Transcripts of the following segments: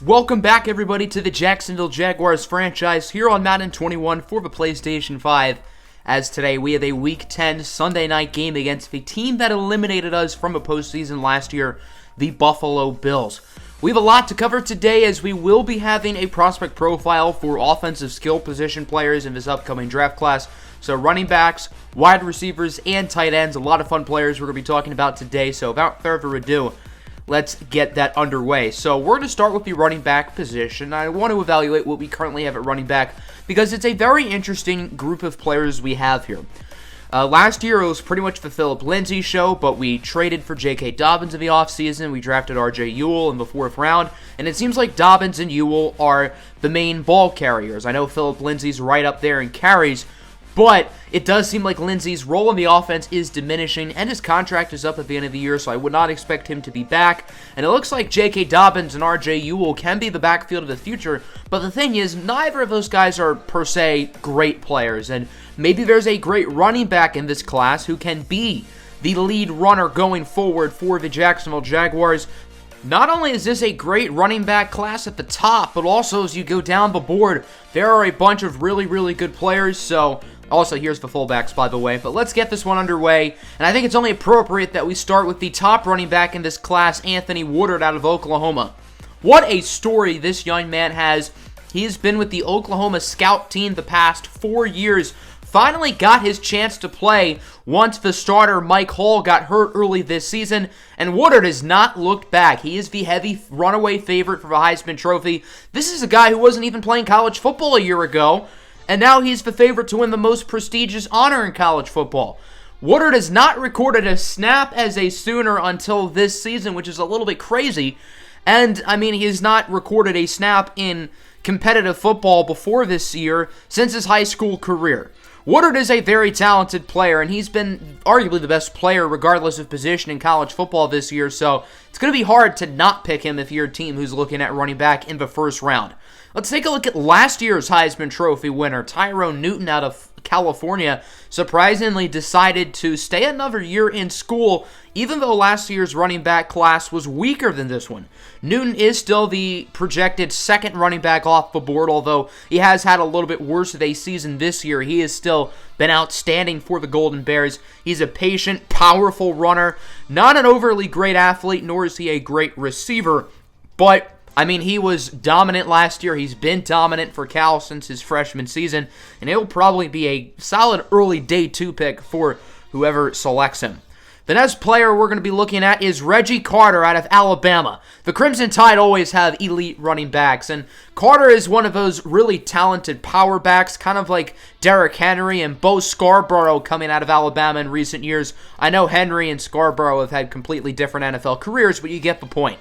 Welcome back, everybody, to the Jacksonville Jaguars franchise here on Madden 21 for the PlayStation 5. As today, we have a Week 10 Sunday night game against the team that eliminated us from a postseason last year, the Buffalo Bills. We have a lot to cover today as we will be having a prospect profile for offensive skill position players in this upcoming draft class. So running backs, wide receivers, and tight ends, a lot of fun players we're going to be talking about today. So without further ado, let's get that underway. So we're going to start with the running back position. I want to evaluate what we currently have at running back because it's a very interesting group of players we have here. Last year, it was pretty much the Phillip Lindsay show, but we traded for J.K. Dobbins in the offseason. We drafted R.J. Ewell in the 4th round, and it seems like Dobbins and Ewell are the main ball carriers. I know Phillip Lindsay's right up there in carries, but it does seem like Lindsay's role in the offense is diminishing, and his contract is up at the end of the year, so I would not expect him to be back. And it looks like J.K. Dobbins and R.J. Ewell can be the backfield of the future, but the thing is, neither of those guys are, per se, great players. And maybe there's a great running back in this class who can be the lead runner going forward for the Jacksonville Jaguars. Not only is this a great running back class at the top, but also as you go down the board, there are a bunch of really good players, so also, here's the fullbacks, by the way, but let's get this one underway, and I think it's only appropriate that we start with the top running back in this class, Anthony Woodard out of Oklahoma. What a story this young man has. He has been with the Oklahoma scout team the past 4 years, finally got his chance to play once the starter Mike Hall got hurt early this season, and Woodard has not looked back. He is the heavy runaway favorite for the Heisman Trophy. This is a guy who wasn't even playing college football a year ago, and now he's the favorite to win the most prestigious honor in college football. Woodard has not recorded a snap as a Sooner until this season, which is a little bit crazy. And, I mean, he has not recorded a snap in competitive football before this year since his high school career. Woodard is a very talented player, and he's been arguably the best player regardless of position in college football this year, so it's going to be hard to not pick him if you're a team who's looking at running back in the first round. Let's take a look at last year's Heisman Trophy winner, Tyrone Newton out of California, surprisingly decided to stay another year in school, even though last year's running back class was weaker than this one. Newton is still the projected second running back off the board, although he has had a little bit worse of a season this year. He has still been outstanding for the Golden Bears. He's a patient, powerful runner, not an overly great athlete, nor is he a great receiver, but I mean, he was dominant last year. He's been dominant for Cal since his freshman season, and he'll probably be a solid early day 2 pick for whoever selects him. The next player we're going to be looking at is Reggie Carter out of Alabama. The Crimson Tide always have elite running backs, and Carter is one of those really talented power backs, kind of like Derrick Henry and Bo Scarborough coming out of Alabama in recent years. I know Henry and Scarborough have had completely different NFL careers, but you get the point.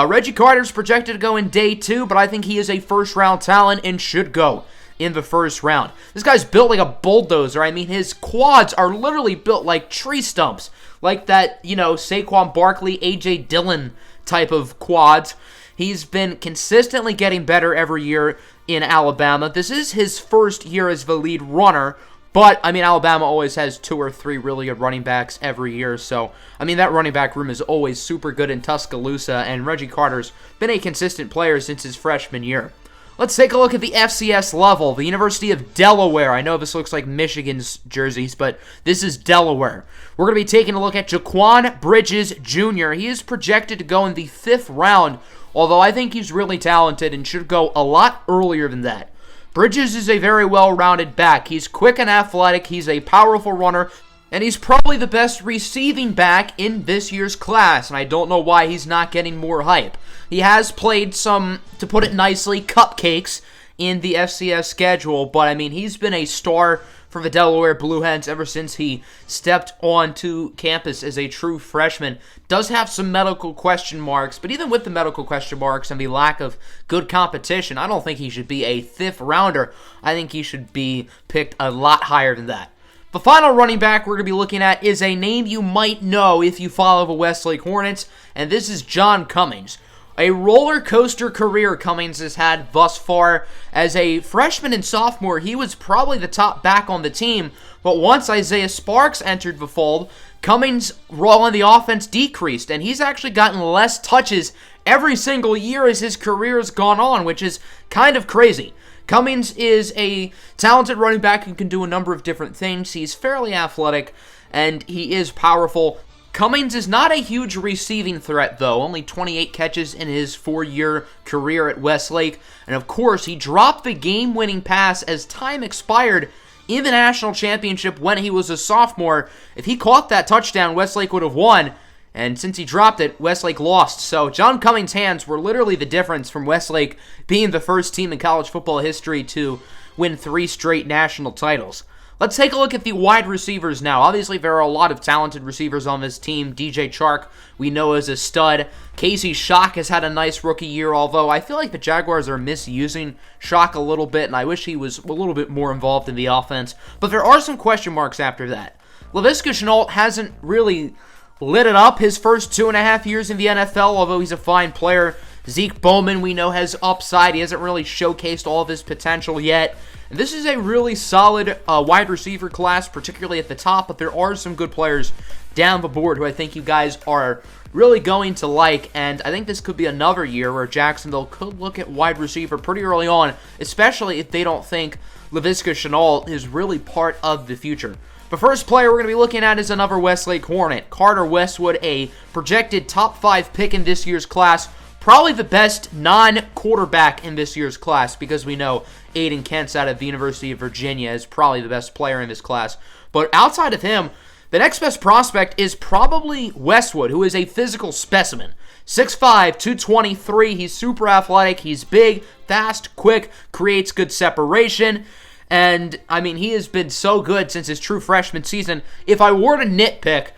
Reggie Carter's projected to go in day 2, but I think he is a first-round talent and should go in the first round. This guy's built like a bulldozer. I mean, his quads are literally built like tree stumps, like that, Saquon Barkley, A.J. Dillon type of quads. He's been consistently getting better every year in Alabama. This is his first year as the lead runner, but, I mean, Alabama always has 2 or 3 really good running backs every year, so, I mean, that running back room is always super good in Tuscaloosa, and Reggie Carter's been a consistent player since his freshman year. Let's take a look at the FCS level, the University of Delaware. I know this looks like Michigan's jerseys, but this is Delaware. We're going to be taking a look at Jaquan Bridges Jr. He is projected to go in the 5th round, although I think he's really talented and should go a lot earlier than that. Bridges is a very well-rounded back. He's quick and athletic, he's a powerful runner, and he's probably the best receiving back in this year's class, and I don't know why he's not getting more hype. He has played some, to put it nicely, cupcakes in the FCS schedule, but I mean, he's been a star for the Delaware Blue Hens ever since he stepped onto campus as a true freshman. Does have some medical question marks, but even with the medical question marks and the lack of good competition, I don't think he should be a 5th rounder. I think he should be picked a lot higher than that. The final running back we're going to be looking at is a name you might know if you follow the Westlake Hornets, and this is John Cummings. A roller coaster career Cummings has had thus far. As a freshman and sophomore, he was probably the top back on the team, but once Isaiah Sparks entered the fold, Cummings' role in the offense decreased, and he's actually gotten less touches every single year as his career has gone on, which is kind of crazy. Cummings is a talented running back and can do a number of different things. He's fairly athletic, and he is powerful. Cummings is not a huge receiving threat, though. Only 28 catches in his 4-year career at Westlake. And, of course, he dropped the game-winning pass as time expired in the national championship when he was a sophomore. If he caught that touchdown, Westlake would have won. And since he dropped it, Westlake lost. So John Cummings' hands were literally the difference from Westlake being the first team in college football history to win 3 straight national titles. Let's take a look at the wide receivers now. Obviously, there are a lot of talented receivers on this team. DJ Chark, we know, is a stud. Casey Schock has had a nice rookie year, although I feel like the Jaguars are misusing Schock a little bit, and I wish he was a little bit more involved in the offense. But there are some question marks after that. Laviska Shenault hasn't really lit it up his first 2.5 years in the NFL, although he's a fine player. Zeke Bowman, we know, has upside. He hasn't really showcased all of his potential yet. And this is a really solid wide receiver class, particularly at the top, but there are some good players down the board who I think you guys are really going to like, and I think this could be another year where Jacksonville could look at wide receiver pretty early on, especially if they don't think Laviska Shenault is really part of the future. The first player we're going to be looking at is another Westlake Hornet, Carter Westwood, a projected top 5 pick in this year's class. Probably the best non-quarterback in this year's class, because we know Aiden Kent's out of the University of Virginia is probably the best player in this class. But outside of him, the next best prospect is probably Westwood, who is a physical specimen. 6'5", 223, he's super athletic, he's big, fast, quick, creates good separation. And, I mean, he has been so good since his true freshman season. If I were to nitpick,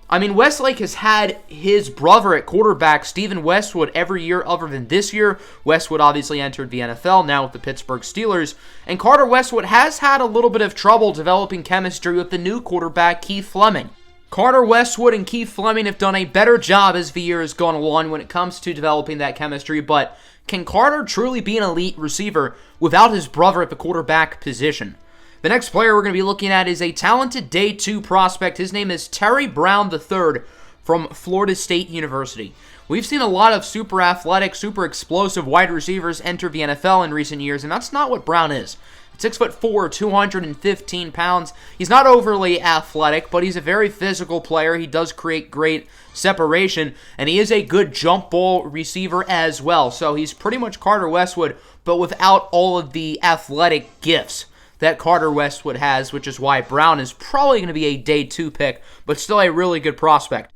I mean, Westlake has had his brother at quarterback, Stephen Westwood, every year other than this year. Westwood obviously entered the NFL, now with the Pittsburgh Steelers. And Carter Westwood has had a little bit of trouble developing chemistry with the new quarterback, Keith Fleming. Carter Westwood and Keith Fleming have done a better job as the year has gone along when it comes to developing that chemistry, but can Carter truly be an elite receiver without his brother at the quarterback position? The next player we're going to be looking at is a talented Day 2 prospect. His name is Terry Brown III from Florida State University. We've seen a lot of super athletic, super explosive wide receivers enter the NFL in recent years, and that's not what Brown is. 6'4", 215 pounds. He's not overly athletic, but he's a very physical player. He does create great separation, and he is a good jump ball receiver as well. So he's pretty much Carter Westwood, but without all of the athletic gifts that Carter Westwood has, which is why Brown is probably going to be a Day 2 pick, but still a really good prospect.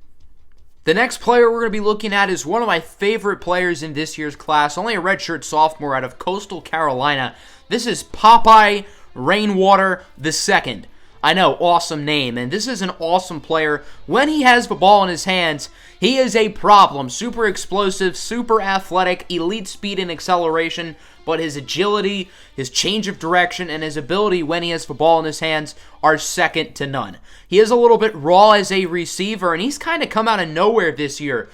The next player we're going to be looking at is one of my favorite players in this year's class, only a redshirt sophomore out of Coastal Carolina. This is Popeye Rainwater II. I know, awesome name, and this is an awesome player. When he has the ball in his hands, he is a problem. Super explosive, super athletic, elite speed and acceleration, but his agility, his change of direction, and his ability when he has the ball in his hands are second to none. He is a little bit raw as a receiver, and he's kind of come out of nowhere this year.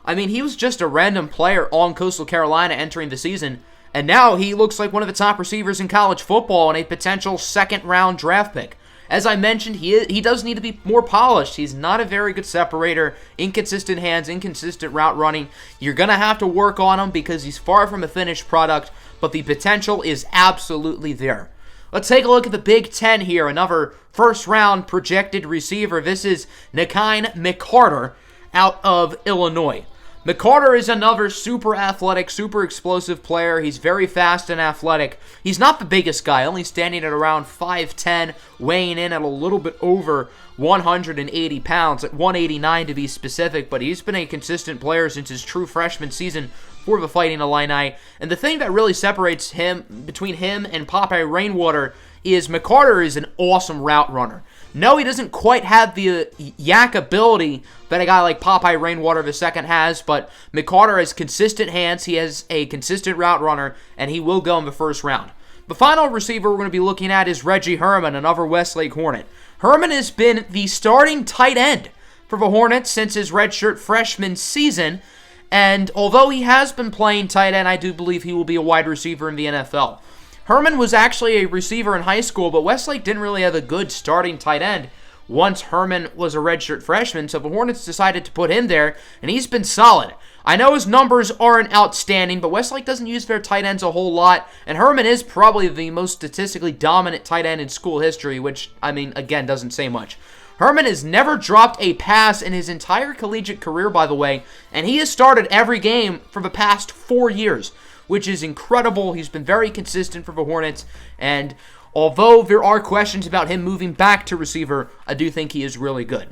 I mean, he was just a random player on Coastal Carolina entering the season, and now he looks like one of the top receivers in college football and a potential second-round draft pick. As I mentioned, he does need to be more polished. He's not a very good separator, inconsistent hands, inconsistent route running. You're going to have to work on him because he's far from a finished product, but the potential is absolutely there. Let's take a look at the Big Ten here. Another first-round projected receiver. This is Nikine McCarter out of Illinois. McCarter is another super athletic, super explosive player. He's very fast and athletic. He's not the biggest guy, only standing at around 5'10", weighing in at a little bit over 180 pounds, at 189 to be specific, but he's been a consistent player since his true freshman season for the Fighting Illini. And the thing that really separates him, between him and Popeye Rainwater, is McCarter is an awesome route runner. No, he doesn't quite have the yak ability that a guy like Popeye Rainwater II has, but McCarter has consistent hands, he has a consistent route runner, and he will go in the first round. The final receiver we're going to be looking at is Reggie Herman, another Westlake Hornet. Herman has been the starting tight end for the Hornets since his redshirt freshman season, and although he has been playing tight end, I do believe he will be a wide receiver in the NFL. Herman was actually a receiver in high school, but Westlake didn't really have a good starting tight end once Herman was a redshirt freshman, so the Hornets decided to put him there, and he's been solid. I know his numbers aren't outstanding, but Westlake doesn't use their tight ends a whole lot, and Herman is probably the most statistically dominant tight end in school history, which, I mean, again, doesn't say much. Herman has never dropped a pass in his entire collegiate career, by the way, and he has started every game for the past 4 years, which is incredible. He's been very consistent for the Hornets, and although there are questions about him moving back to receiver, I do think he is really good.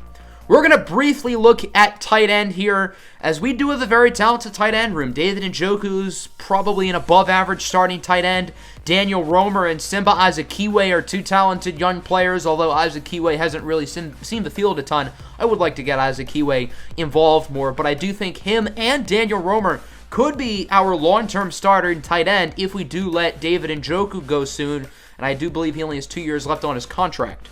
We're going to briefly look at tight end here, as we do have a very talented tight end room. David Njoku's probably an above-average starting tight end. Daniel Romer and Simba Azikiwe are two talented young players, although Azikiwe hasn't really seen the field a ton. I would like to get Azikiwe involved more, but I do think him and Daniel Romer could be our long-term starter in tight end if we do let David Njoku go soon, and I do believe he only has 2 years left on his contract.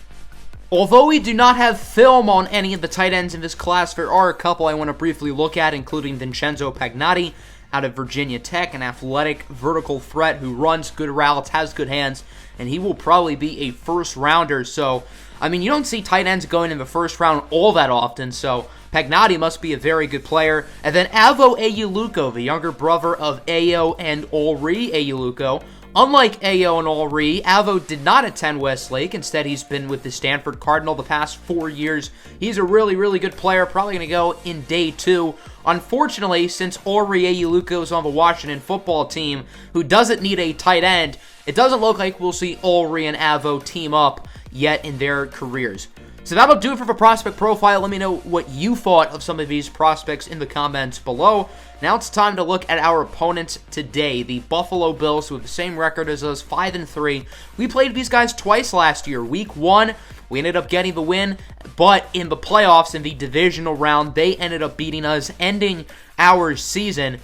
Although we do not have film on any of the tight ends in this class, there are a couple I want to briefly look at, including Vincenzo Pagnotti out of Virginia Tech, an athletic vertical threat who runs good routes, has good hands, and he will probably be a first-rounder. So, I mean, you don't see tight ends going in the first round all that often, so Pagnotti must be a very good player. And then Avo Ayuluko, the younger brother of Ayo and Ulri Ayuluko. Unlike Ayo and Ulri, Avo did not attend Westlake. Instead, he's been with the Stanford Cardinal the past 4 years. He's a really, really good player, probably going to go in day 2. Unfortunately, since Ulri Ayuluko is on the Washington football team, who doesn't need a tight end, it doesn't look like we'll see Ulri and Avo team up yet in their careers. So that'll do it for the prospect profile. Let me know what you thought of some of these prospects in the comments below. Now it's time to look at our opponents today, the Buffalo Bills, who have the same record as us, 5-3. We played these guys twice last year. Week 1, we ended up getting the win, but in the playoffs, in the divisional round, they ended up beating us, ending our season.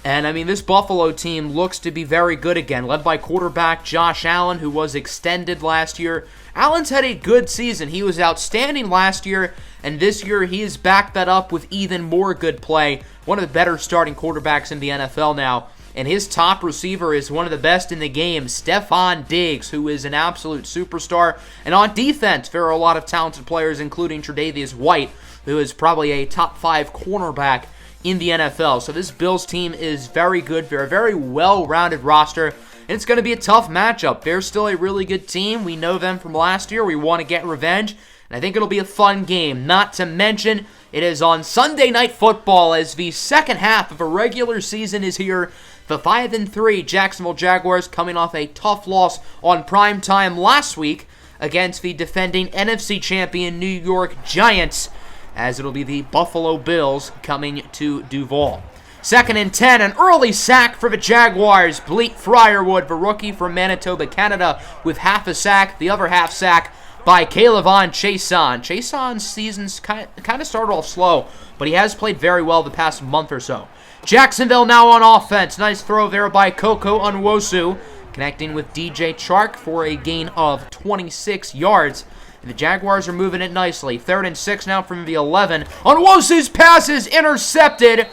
And, I mean, this Buffalo team looks to be very good again, led by quarterback Josh Allen, who was extended last year. Allen's had a good season. He was outstanding last year, and this year he has backed that up with even more good play. One of the better starting quarterbacks in the NFL now. And his top receiver is one of the best in the game, Stephon Diggs, who is an absolute superstar. And on defense, there are a lot of talented players, including Tre'Davious White, who is probably a top 5 cornerback in the NFL. So this Bills team is very good. They're a very well-rounded roster, and it's going to be a tough matchup. They're still a really good team. We know them from last year. We want to get revenge, and I think it'll be a fun game. Not to mention, it is on Sunday Night Football as the second half of a regular season is here. The 5-3 Jacksonville Jaguars coming off a tough loss on primetime last week against the defending NFC champion New York Giants, as it'll be the Buffalo Bills coming to Duval. 2nd and 10, an early sack for the Jaguars. Bleat Fryerwood, the rookie from Manitoba, Canada, with half a sack. The other half sack by K'Lavon Chaisson. Chaisson's season's kind of started off slow, but he has played very well the past month or so. Jacksonville now on offense. Nice throw there by Koko Onwosu, connecting with DJ Chark for a gain of 26 yards. The Jaguars are moving it nicely. 3rd and 6 now from the 11. Onwosu's pass is intercepted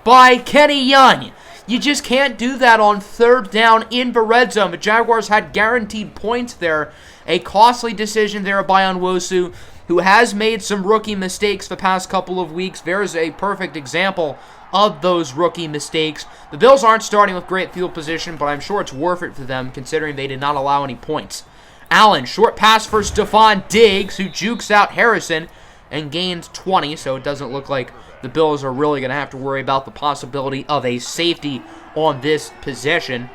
by Kenny Young. You just can't do that on 3rd down in the red zone. The Jaguars had guaranteed points there. A costly decision there by Onwosu, who has made some rookie mistakes the past couple of weeks. There's a perfect example of those rookie mistakes. The Bills aren't starting with great field position, but I'm sure it's worth it for them considering they did not allow any points. Allen, short pass for Stephon Diggs, who jukes out Harrison and gains 20, so it doesn't look like the Bills are really going to have to worry about the possibility of a safety on this possession.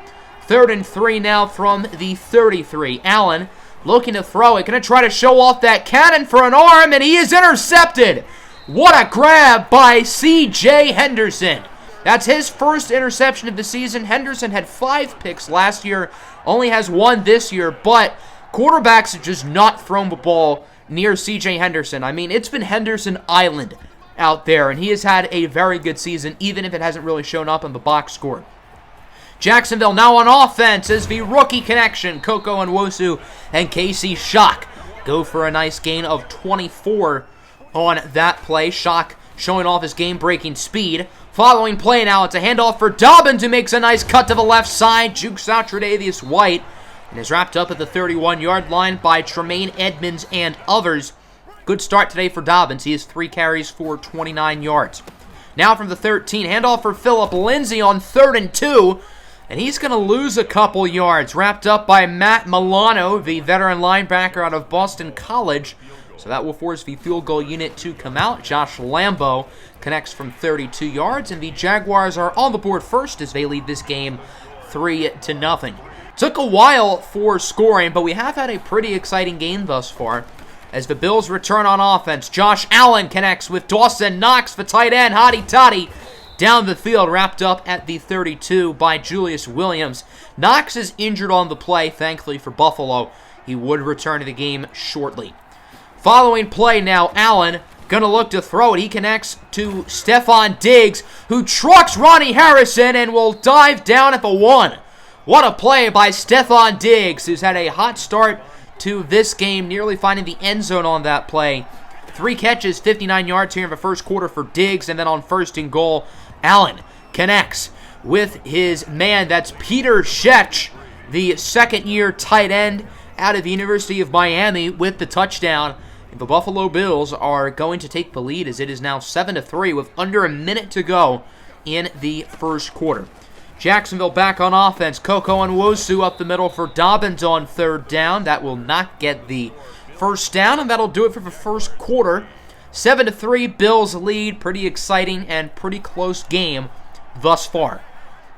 3rd and 3 now from the 33. Allen looking to throw it, going to try to show off that cannon for an arm, and he is intercepted. What a grab by C.J. Henderson. That's his first interception of the season. Henderson had 5 picks last year, only has 1 this year, but quarterbacks have just not thrown the ball near C.J. Henderson. I mean, it's been Henderson Island out there, and he has had a very good season, even if it hasn't really shown up in the box score. Jacksonville now on offense as the rookie connection. Koko Onwosu and Casey Shock go for a nice gain of 24 on that play. Shock showing off his game-breaking speed. Following play now, it's a handoff for Dobbins, who makes a nice cut to the left side, jukes out Tre'Davious White, and is wrapped up at the 31-yard line by Tremaine Edmonds and others. Good start today for Dobbins. He has 3 carries for 29 yards. Now from the 13, handoff for Phillip Lindsay on 3rd and 2. And he's going to lose a couple yards. Wrapped up by Matt Milano, the veteran linebacker out of Boston College. So that will force the field goal unit to come out. Josh Lambo connects from 32 yards. And the Jaguars are on the board first as they lead this game 3-0. Took a while for scoring, but we have had a pretty exciting game thus far. As the Bills return on offense, Josh Allen connects with Dawson Knox, the tight end, hotty toddy. Down the field, wrapped up at the 32 by Julius Williams. Knox is injured on the play, thankfully for Buffalo. He would return to the game shortly. Following play now, Allen gonna look to throw it. He connects to Stephon Diggs, who trucks Ronnie Harrison and will dive down at the 1. What a play by Stephon Diggs, who's had a hot start to this game, nearly finding the end zone on that play. 3 catches, 59 yards here in the first quarter for Diggs, and then on 1st and goal, Allen connects with his man. That's Peter Shech, the second-year tight end out of the University of Miami with the touchdown. And the Buffalo Bills are going to take the lead as it is now 7-3 with under a minute to go in the first quarter. Jacksonville back on offense. Koko Nwosu up the middle for Dobbins on 3rd down. That will not get the first down, and that'll do it for the first quarter. 7-3, Bills lead. Pretty exciting and pretty close game thus far.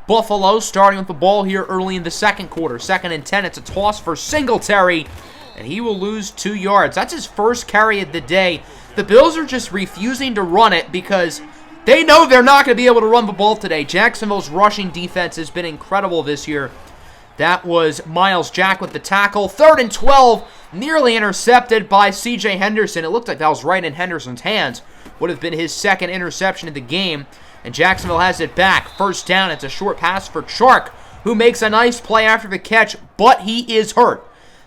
Buffalo starting with the ball here early in the second quarter. 2nd and 10, it's a toss for Singletary, and he will lose 2 yards. That's his first carry of the day. The Bills are just refusing to run it because they know they're not going to be able to run the ball today. Jacksonville's rushing defense has been incredible this year. That was Miles Jack with the tackle. 3rd and 12, nearly intercepted by C.J. Henderson. It looked like that was right in Henderson's hands. Would have been his 2nd interception of the game. And Jacksonville has it back. 1st down, it's a short pass for Chark, who makes a nice play after the catch, but he is hurt.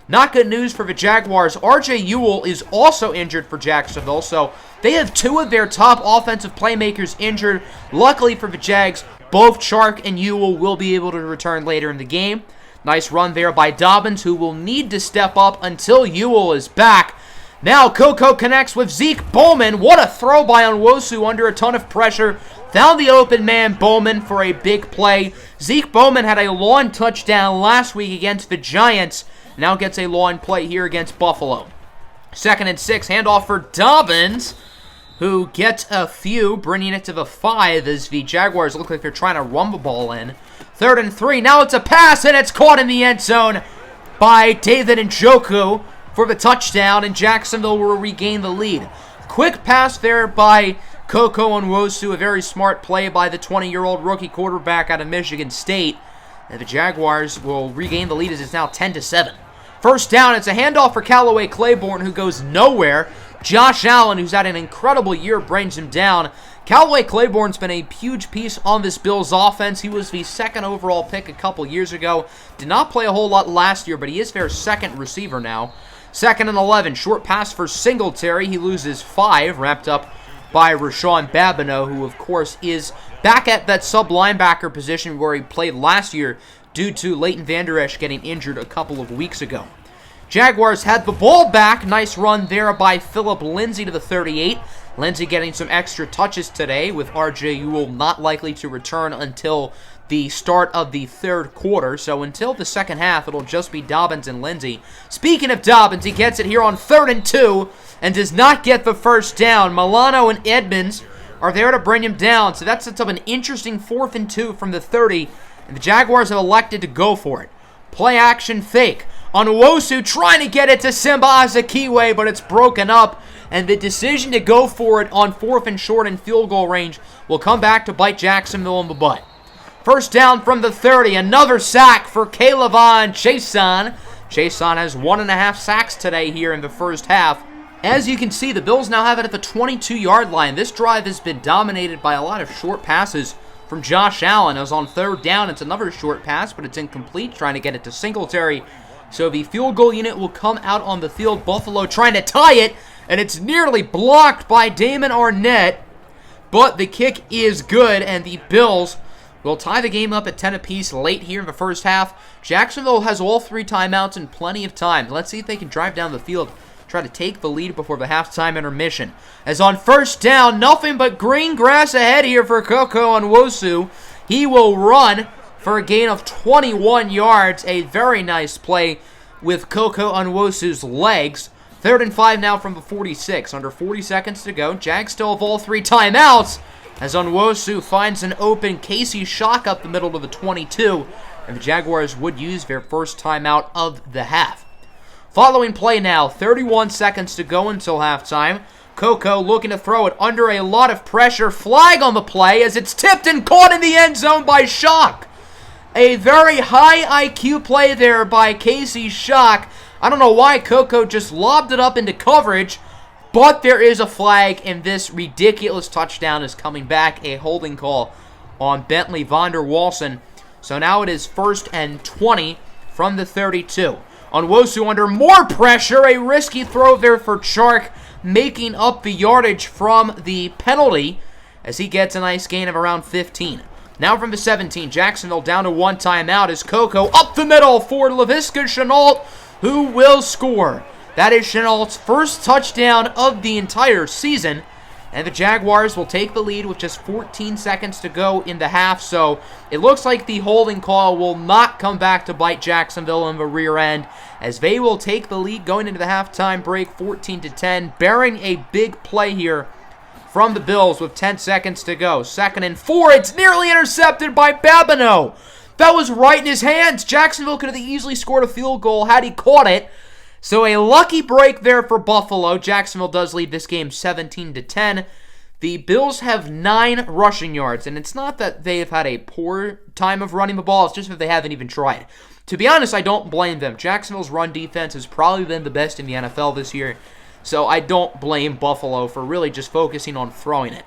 Not good news for the Jaguars. R.J. Ewell is also injured for Jacksonville, so they have 2 of their top offensive playmakers injured. Luckily for the Jags, both Chark and Ewell will be able to return later in the game. Nice run there by Dobbins, who will need to step up until Ewell is back. Now Koko connects with Zeke Bowman. What a throw by Nwosu under a ton of pressure. Found the open man, Bowman, for a big play. Zeke Bowman had a long touchdown last week against the Giants. Now gets a long play here against Buffalo. 2nd and 6, handoff for Dobbins, who gets a few, bringing it to the 5 as the Jaguars look like they're trying to run the ball in. 3rd and 3, now it's a pass, and it's caught in the end zone by David Njoku for the touchdown, and Jacksonville will regain the lead. Quick pass there by Koko Nwosu, a very smart play by the 20-year-old rookie quarterback out of Michigan State. And the Jaguars will regain the lead as it's now 10-7. 1st down, it's a handoff for Callaway Claiborne, who goes nowhere. Josh Allen, who's had an incredible year, brings him down. Callaway Claiborne's been a huge piece on this Bills offense. He was the 2nd overall pick a couple years ago. Did not play a whole lot last year, but he is their 2nd receiver now. 2nd and 11, short pass for Singletary. He loses 5, wrapped up by Rashawn Babineau, who of course is back at that sub-linebacker position where he played last year due to Leighton Vander Esch getting injured a couple of weeks ago. Jaguars had the ball back. Nice run there by Phillip Lindsay to the 38. Lindsay getting some extra touches today with R.J. Ewell not likely to return until the start of the 3rd quarter. So until the second half, it'll just be Dobbins and Lindsay. Speaking of Dobbins, he gets it here on 3rd and 2 and does not get the first down. Milano and Edmonds are there to bring him down. So that sets up an interesting 4th and 2 from the 30. And the Jaguars have elected to go for it. Play action fake. Nwosu trying to get it to Simba Azakiwe, but it's broken up. And the decision to go for it on 4th and short in field goal range will come back to bite Jacksonville in the butt. 1st down from the 30. Another sack for K'Lavon Chaisson. Chaisson has 1.5 sacks today here in the first half. As you can see, the Bills now have it at the 22-yard line. This drive has been dominated by a lot of short passes from Josh Allen. It was on 3rd down. It's another short pass, but it's incomplete, trying to get it to Singletary. So the field goal unit will come out on the field. Buffalo trying to tie it, and it's nearly blocked by Damon Arnett. But the kick is good, and the Bills will tie the game up at 10 apiece late here in the first half. Jacksonville has all 3 timeouts and plenty of time. Let's see if they can drive down the field try to take the lead before the halftime intermission. As on first down, nothing but green grass ahead here for Koko Onwosu. He will run for a gain of 21 yards. A very nice play with Koko Onwosu's legs. 3rd and 5 now from the 46. Under 40 seconds to go. Jags still have all 3 timeouts as Onwosu finds an open Casey Shock up the middle to the 22. And the Jaguars would use their first timeout of the half. Following play now, 31 seconds to go until halftime. Koko looking to throw it under a lot of pressure. Flag on the play as it's tipped and caught in the end zone by Shock. A very high IQ play there by Casey Shock. I don't know why Koko just lobbed it up into coverage, but there is a flag, and this ridiculous touchdown is coming back. A holding call on Bentley Vonder Walson. So now it is 1st and 20 from the 32. Onwosu under more pressure. A risky throw there for Chark, making up the yardage from the penalty as he gets a nice gain of around 15. Now from the 17, Jacksonville down to 1 timeout as Koko up the middle for Laviska Shenault, who will score. That is Chenault's first touchdown of the entire season. And the Jaguars will take the lead with just 14 seconds to go in the half. So it looks like the holding call will not come back to bite Jacksonville in the rear end, as they will take the lead going into the halftime break 14-10, bearing a big play here from the Bills with 10 seconds to go. 2nd and 4. It's nearly intercepted by Babineau. That was right in his hands. Jacksonville could have easily scored a field goal had he caught it. So a lucky break there for Buffalo. Jacksonville does lead this game 17-10. The Bills have 9 rushing yards, and it's not that they have had a poor time of running the ball. It's just that they haven't even tried. To be honest, I don't blame them. Jacksonville's run defense has probably been the best in the NFL this year, so I don't blame Buffalo for really just focusing on throwing it.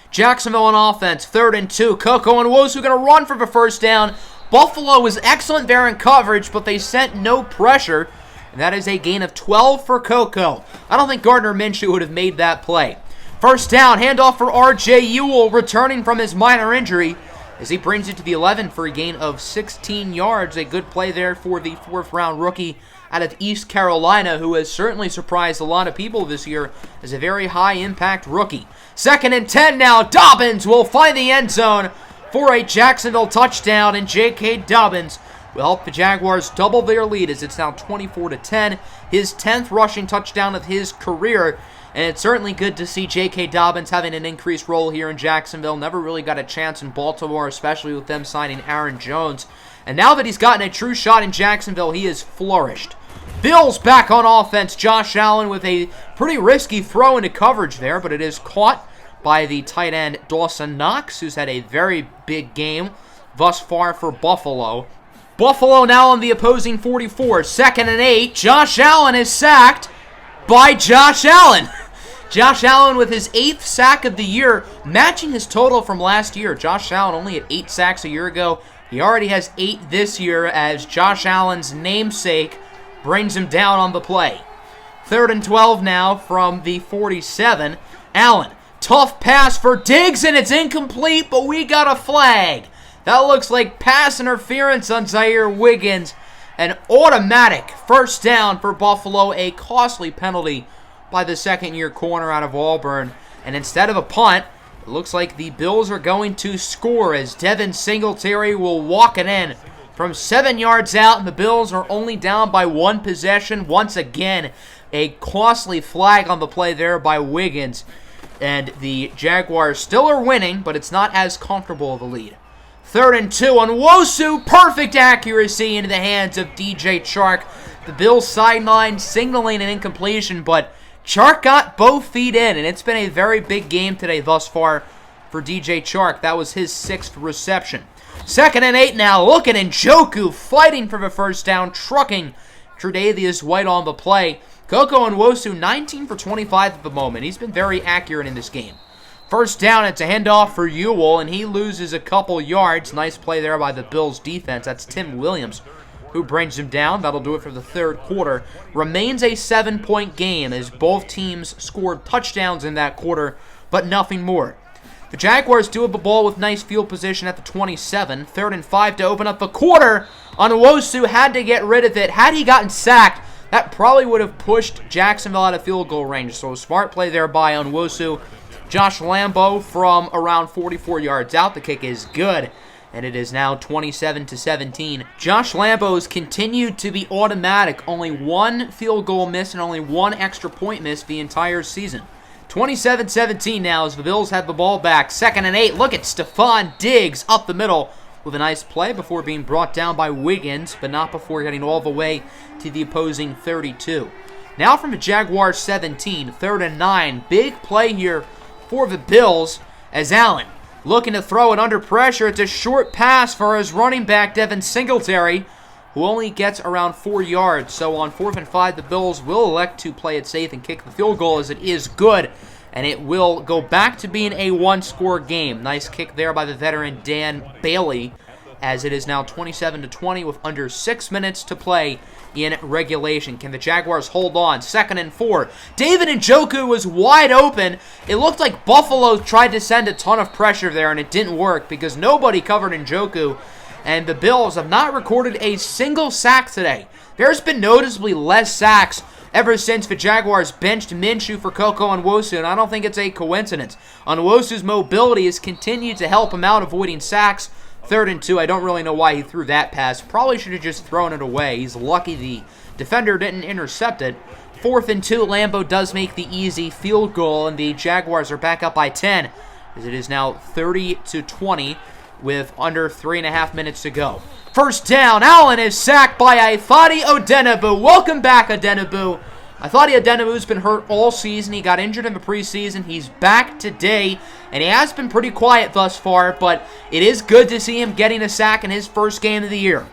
Jacksonville on offense, 3rd and 2. Koko Onwosu going to run for the first down. Buffalo was excellent there in coverage, but they sent no pressure. And that is a gain of 12 for Koko. I don't think Gardner Minshew would have made that play. First down, handoff for R.J. Ewell, returning from his minor injury, as he brings it to the 11 for a gain of 16 yards. A good play there for the 4th-round rookie out of East Carolina, who has certainly surprised a lot of people this year as a very high-impact rookie. 2nd and 10 now. Dobbins will find the end zone for a Jacksonville touchdown, and J.K. Dobbins will help the Jaguars double their lead as it's now 24-10. His 10th rushing touchdown of his career, and it's certainly good to see J.K. Dobbins having an increased role here in Jacksonville. Never really got a chance in Baltimore, especially with them signing Aaron Jones. And now that he's gotten a true shot in Jacksonville, he has flourished. Bills back on offense. Josh Allen with a pretty risky throw into coverage there, but it is caught by the tight end Dawson Knox, who's had a very big game thus far for Buffalo. Buffalo now on the opposing 44. 2nd and 8. Josh Allen is sacked by Josh Allen. Josh Allen with his 8th sack of the year, matching his total from last year. Josh Allen only had 8 sacks a year ago. He already has 8 this year as Josh Allen's namesake brings him down on the play. 3rd and 12 now from the 47. Allen, tough pass for Diggs, and it's incomplete, but we got a flag. That looks like pass interference on Zaire Wiggins. An automatic first down for Buffalo. A costly penalty by the 2nd-year corner out of Auburn. And instead of a punt, it looks like the Bills are going to score as Devin Singletary will walk it in from 7 yards out. And the Bills are only down by 1 possession. Once again, a costly flag on the play there by Wiggins. And the Jaguars still are winning, but it's not as comfortable of a lead. 3rd and 2. Onwosu, perfect accuracy into the hands of DJ Chark. The Bills sideline signaling an incompletion, but Chark got both feet in, and it's been a very big game today thus far for DJ Chark. That was his 6th reception. 2nd and 8 now. Look at Njoku fighting for the first down, trucking Tre'Davious White on the play. Koko Onwosu, 19 for 25 at the moment. He's been very accurate in this game. First down, it's a handoff for Ewell, and he loses a couple yards. Nice play there by the Bills' defense. That's Tim Williams who brings him down. That'll do it for the 3rd quarter. Remains a 7-point game as both teams scored touchdowns in that quarter, but nothing more. The Jaguars do have the ball with nice field position at the 27. 3rd and 5 to open up the quarter. Onwosu had to get rid of it. Had he gotten sacked, That probably would have pushed Jacksonville out of field goal range. So a smart play there by Onwosu. Josh Lambo from around 44 yards out. The kick is good, and it is now 27-17. Josh Lambo's continued to be automatic. Only one field goal miss and only one extra point miss the entire season. 27-17 now as the Bills have the ball back. 2nd and 8. Look at Stephon Diggs up the middle with a nice play before being brought down by Wiggins, but not before getting all the way to the opposing 32. Now from the Jaguars 17, 3rd and 9. Big play here for the Bills as Allen looking to throw it under pressure. It's a short pass for his running back, Devin Singletary, who only gets around 4 yards. So on 4th and 5, the Bills will elect to play it safe and kick the field goal as it is good. And it will go back to being a one-score game. Nice kick there by the veteran Dan Bailey, as it is now 27-20 with under 6 minutes to play in regulation. Can the Jaguars hold on? 2nd and 4. David Njoku was wide open. It looked like Buffalo tried to send a ton of pressure there, and it didn't work because nobody covered Njoku. And the Bills have not recorded a single sack today. There's been noticeably less sacks ever since the Jaguars benched Minshew for Koko Onwosu, and I don't think it's a coincidence. Onwosu's mobility has continued to help him out avoiding sacks. 3rd and 2, I don't really know why he threw that pass. Probably should have just thrown it away. He's lucky the defender didn't intercept it. 4th and 2, Lambo does make the easy field goal, and the Jaguars are back up by 10, as it is now 30-20 with under 3.5 minutes to go. 1st down, Allen is sacked by Ifeadi Odenigbo. Welcome back, Odenigbo. Ifeadi Odenigbo's been hurt all season. He got injured in the preseason. He's back today, and he has been pretty quiet thus far, but it is good to see him getting a sack in his first game of the year.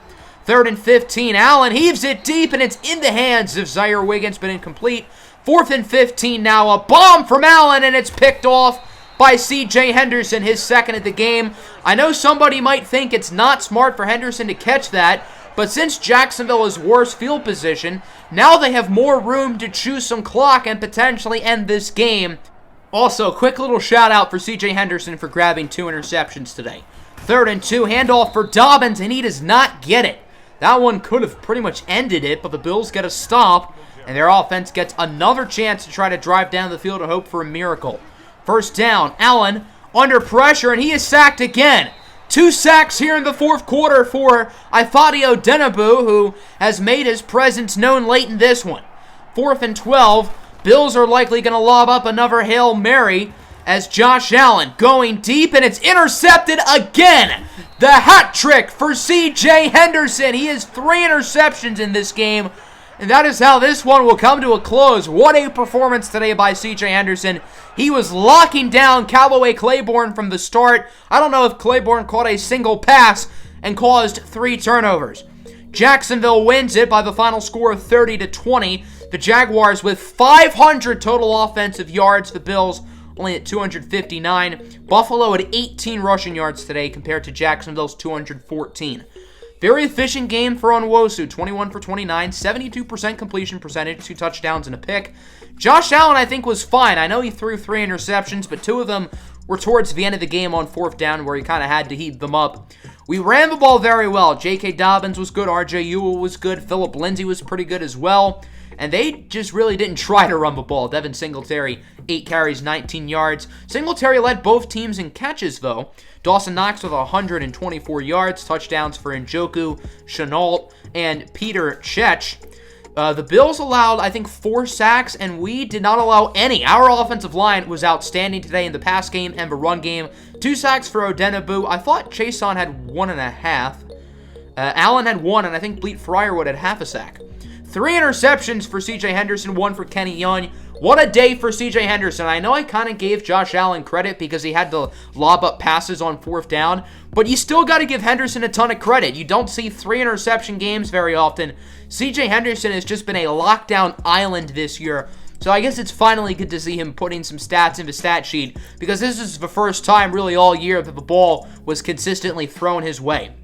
3rd and 15, Allen heaves it deep, and it's in the hands of Zaire Wiggins, but incomplete. 4th and 15 now, a bomb from Allen, and it's picked off by C.J. Henderson, his 2nd of the game. I know somebody might think it's not smart for Henderson to catch that, but since Jacksonville is worse field position, now they have more room to choose some clock and potentially end this game. Also, quick little shout out for C.J. Henderson for grabbing 2 interceptions today. 3rd and 2, handoff for Dobbins, and he does not get it. That one could have pretty much ended it, but the Bills get a stop, and their offense gets another chance to try to drive down the field and hope for a miracle. 1st down, Allen under pressure, and he is sacked again. 2 sacks here in the 4th quarter for Ifeadi Odenigbo, who has made his presence known late in this one. 4th and 12, Bills are likely going to lob up another Hail Mary as Josh Allen going deep, and it's intercepted again. The hat trick for C.J. Henderson. He has 3 interceptions in this game, and that is how this one will come to a close. What a performance today by C.J. Henderson. He was locking down Callaway Claiborne from the start. I don't know if Claiborne caught a single pass and caused 3 turnovers. Jacksonville wins it by the final score of 30-20. The Jaguars with 500 total offensive yards. The Bills only at 259. Buffalo at 18 rushing yards today compared to Jacksonville's 214. Very efficient game for Onwosu, 21 for 29, 72% completion percentage, 2 touchdowns and a pick. Josh Allen, I think, was fine. I know he threw 3 interceptions, but 2 of them were towards the end of the game on 4th down where he kind of had to heat them up. We ran the ball very well. J.K. Dobbins was good, R.J. Ewell was good, Phillip Lindsay was pretty good as well. And they just really didn't try to run the ball. Devin Singletary, 8 carries, 19 yards. Singletary led both teams in catches, though. Dawson Knox with 124 yards, touchdowns for Njoku, Chenault, and Peter Cech. The Bills allowed, I think, 4 sacks, and we did not allow any. Our offensive line was outstanding today in the pass game and the run game. 2 sacks for Odenigbo. I thought Chason had 1.5. Allen had 1, and I think Bleet Fryerwood had half a sack. 3 interceptions for C.J. Henderson, 1 for Kenny Young. What a day for C.J. Henderson. I know I kind of gave Josh Allen credit because he had to lob up passes on 4th down, but you still got to give Henderson a ton of credit. You don't see 3 interception games very often. C.J. Henderson has just been a lockdown island this year, so I guess it's finally good to see him putting some stats in the stat sheet because this is the first time really all year that the ball was consistently thrown his way.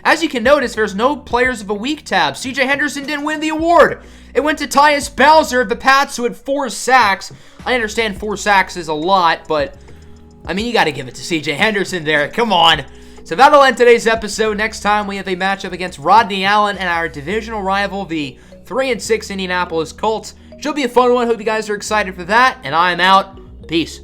As you can notice, there's no Players of the Week tab. C.J. Henderson didn't win the award. It went to Tyus Bowser of the Pats, who had 4 sacks. I understand 4 sacks is a lot, but, I mean, you got to give it to C.J. Henderson there. Come on. So that'll end today's episode. Next time we have a matchup against Rodney Allen and our divisional rival, the 3-6 Indianapolis Colts. Should be a fun one. Hope you guys are excited for that. And I'm out. Peace.